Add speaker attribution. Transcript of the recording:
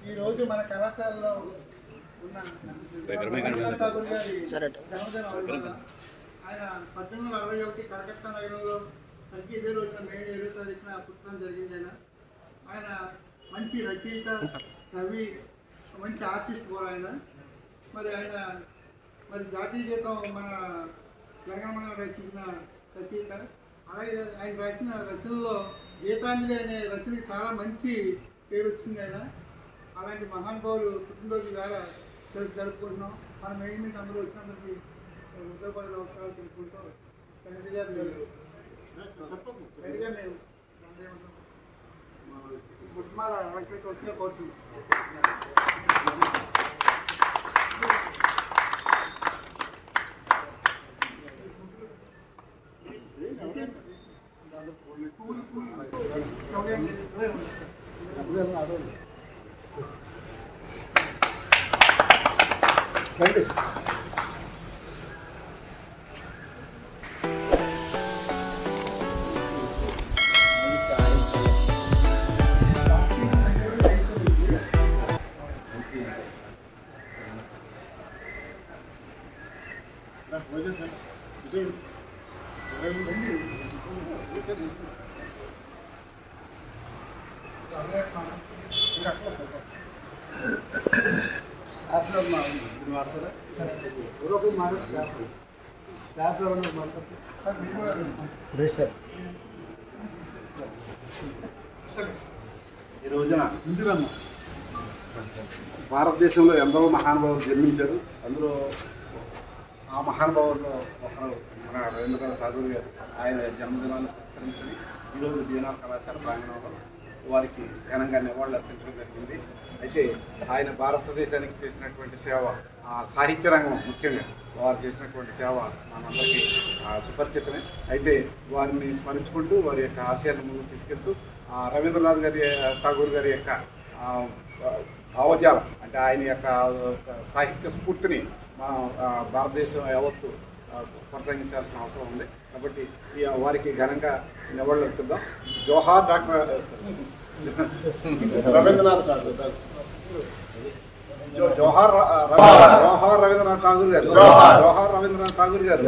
Speaker 1: ఈరోజు మన కళాశాలలో ఉన్న ఆయన 1861 కలకత్తా నగరంలో తనకి ఇదే రోజున మే 7వ తారీఖున పుట్టడం జరిగింది. ఆయన మంచి రచయిత, కవి, మంచి ఆర్టిస్ట్ కూడా ఆయన. ఆయన జాతీయ గీతం మన జగన్మోహన్ రచించిన రచయిత. అలాగే ఆయన రాసిన రచనల్లో గీతాంజలి అనే రచనకి చాలా మంచి పేరు వచ్చింది. అలాంటి మహానుభావులు పుట్టినరోజు ద్వారా జరుపుకుంటున్నాం. మనం ఏంటి అందరూ వచ్చినందుకు ఉద్యోగాలు అవసరాలు తెలుసుకుంటాం. మేము గుడ్మాల ఎలక్ట్రిక్ వస్తే పోతుంది.
Speaker 2: ఈ రోజున భారతదేశంలో ఎందరో మహానుభావులు జన్మించారు. అందులో ఆ మహానుభావుల్లో ఒకరు మన రవీంద్రనాథ్ ఠాగూర్ గారు. ఆయన జన్మదినాన్ని పురస్కరించుకొని ఈరోజు బీఎన్ఆర్ కళాశాల ప్రాంగణంలో వారికి ఘనంగా నివాళులు అర్పించడం జరిగింది. అయితే ఆయన భారతదేశానికి చేసినటువంటి సేవ, సాహిత్య రంగం ముఖ్యంగా వారు చేసినటువంటి సేవ మనందరికీ సుపరిచితమే. అయితే వారిని స్మరించుకుంటూ వారి యొక్క ఆశయాన్ని ముందుకు తీసుకెళ్తూ రవీంద్రనాథ్ ఠాగూర్ గారి యొక్క భావజాలం అంటే ఆయన యొక్క సాహిత్య స్ఫూర్తిని మనం భారతదేశం యావత్తు కొనసాగించాల్సిన అవసరం ఉంది. కాబట్టి వారికి ఘనంగా నివాళులు అర్పిద్దాం. జోహార్ డాక్టర్ రవీంద్రనాథ్ ఠాగూర్ గారు. జోహార్ రవీంద్రనాథ్ ఠాగూర్ గారు. జోహార్ రవీంద్రనాథ్ ఠాగూర్ గారు.